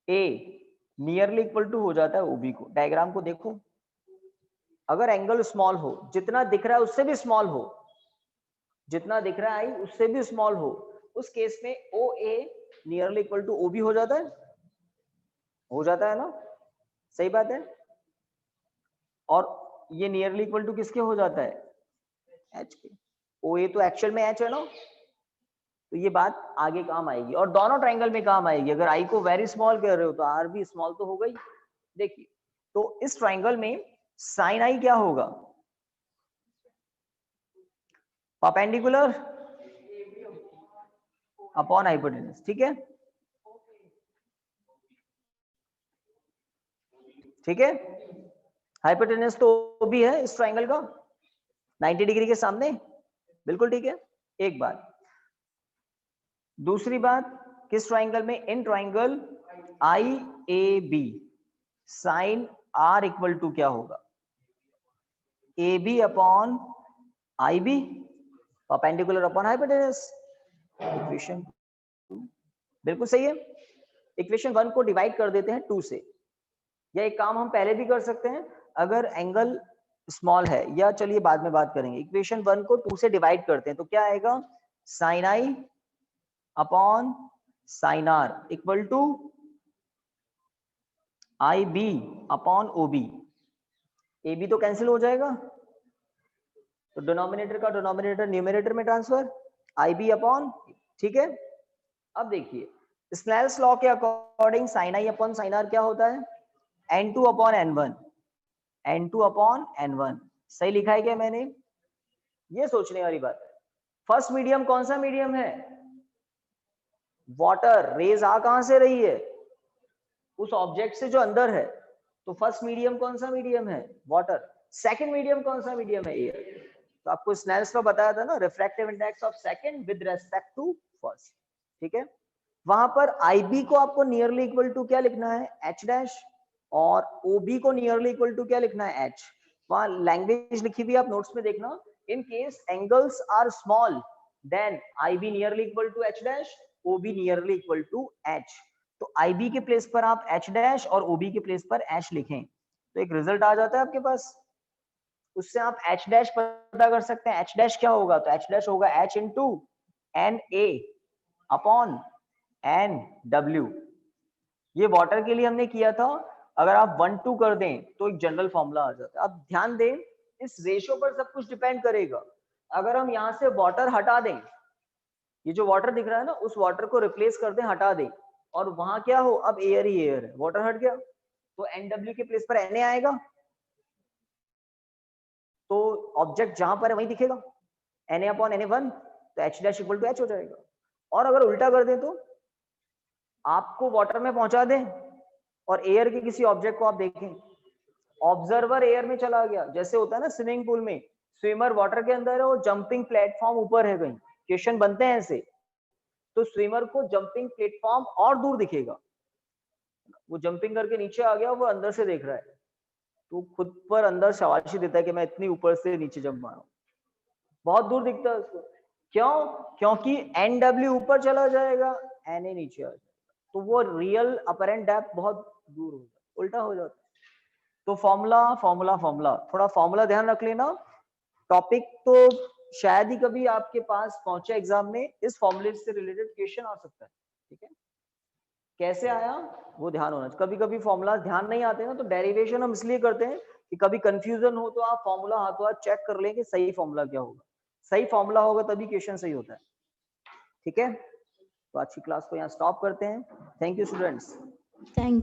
ए नियरली इक्वल टू हो जाता है ओबी को। डायग्राम को देखो, अगर एंगल स्मॉल हो, जितना दिख रहा है उससे भी स्मॉल हो, जितना दिख रहा है आई उससे भी स्मॉल हो, उस केस में ओ ए नियरली इक्वल टू ओबी हो जाता है ना, सही बात है। और ये नियरली इक्वल टू किसके हो जाता है, एच के, ओ ए तो एक्चुअल में एच है ना, तो ये बात आगे काम आएगी, और दोनों ट्राइंगल में काम आएगी। अगर आई को वेरी स्मॉल कह रहे हो तो आर भी स्मॉल तो होगा ही। देखिए, तो इस ट्राइंगल में साइन आई क्या होगा, परपेंडिकुलर अपॉन हाइपोटेन्यूज, ठीक है, ठीक है। हाइपोटेन्यूज तो भी है इस ट्राइंगल का 90 डिग्री के सामने, बिल्कुल ठीक है। एक बात, दूसरी बात, किस ट्राइंगल में, in triangle IAB sine R equal to क्या होगा, AB upon IB perpendicular upon hypotenuse. Equation बिल्कुल सही है। इक्वेशन 1 को डिवाइड कर देते हैं 2 से, या एक काम हम पहले भी कर सकते हैं अगर एंगल स्मॉल है, या चलिए बाद में बात करेंगे। इक्वेशन 1 को 2 से डिवाइड करते हैं तो क्या आएगा, sine I upon sine R equal to IB upon OB। AB तो कैंसिल हो जाएगा, तो डिनोमिनेटर का डिनोमिनेटर न्यूमरेटर में ट्रांसफर, IB अपॉन, ठीक है। अब देखिए स्नेल्स लॉ के according sine I upon sine R क्या होता है, N2 upon N1, N2 upon N1। सही लिखा है क्या मैंने, ये सोचने वाली बात है। फर्स्ट मीडियम कौन सा मीडियम है, वाटर। रेज आ कहां से रही है, उस ऑब्जेक्ट से जो अंदर है, तो फर्स्ट मीडियम कौन सा मीडियम है, वाटर। सेकंड मीडियम कौन सा मीडियम है, एयर। तो आपको स्नेल्स लॉ बताया था ना, refractive index of second with respect to first, ठीक है। वहां पर IB को आपको नियरली इक्वल टू क्या लिखना है, H डैश, और OB को नियरली इक्वल टू क्या लिखना है, H। वहां लैंग्वेज लिखी हुई आप नोट्स में देखना, in case angles are small then IB nearly equal to H dash, OB nearly equal to H। तो IB के प्लेस पर आप H डैश और OB के प्लेस पर H लिखें तो एक रिजल्ट आ जाता है आपके पास। उससे आप H डैश पता कर सकते हैं। H डैश क्या होगा, तो H डैश होगा H into NA upon NW। ये वाटर के लिए हमने किया था, अगर आप 1:2 कर दें तो एक जनरल फॉर्मूला आ जाता है। अब ध्यान दें, इस रेशियो पर सब कुछ डिपेंड करेगा। अगर हम यहाँ से वाटर हटा दें, ये जो वाटर दिख रहा है ना, उस वाटर को रिप्लेस कर दें, हटा दें, और वहां क्या हो, अब एयर ही एयर है, वाटर हट गया, तो NW के प्लेस पर Na आएगा, तो ऑब्जेक्ट जहां पर है वही दिखेगा, Na अपॉन Na1, तो H dash equal to H हो जाएगा। और अगर उल्टा कर दें, तो आपको वाटर में पहुंचा दें और एयर के किसी ऑब्जेक्ट को आप देखें, ऑब्जर्वर एयर में चला गया, जैसे होता है ना स्विमिंग पूल में, स्विमर वाटर के अंदर है, वो जंपिंग प्लेटफॉर्म ऊपर है, कहीं क्वेश्चन बनते हैं ऐसे, तो स्विमर को जंपिंग प्लेटफॉर्म और दूर दिखेगा, वो जंपिंग करके नीचे आ गया, वो अंदर से देख रहा है, तो खुद पर अंदर शाबाशी देता है कि मैं इतनी ऊपर से नीचे जंप मारा, बहुत दूर दिखता है उसको। क्यों, क्योंकि NW ऊपर चला जाएगा, Na नीचे आ जाएगा, तो वो रियल अपरेंट डेप्थ बहुत दूर हो जाता, उल्टा हो जाता है। तो फॉर्मूला थोड़ा फॉर्मूला ध्यान रख लेना। टॉपिक तो शायद ही कभी आपके पास पहुंचे एग्जाम में, इस फॉर्मूले से रिलेटेड क्वेश्चन आ सकता है, ठीक है। कैसे आया वो ध्यान होना चाहिए। कभी कभी फॉर्मूला ध्यान नहीं आते ना, तो डेरिवेशन हम इसलिए करते हैं कि कभी कंफ्यूजन हो तो आप फॉर्मूला हाथों हाथ चेक कर लें कि सही फॉर्मूला क्या होगा। सही फॉर्मूला होगा तभी क्वेश्चन सही होता है, ठीक है। तो आज की क्लास को यहाँ स्टॉप करते हैं। Thank you students. थैंक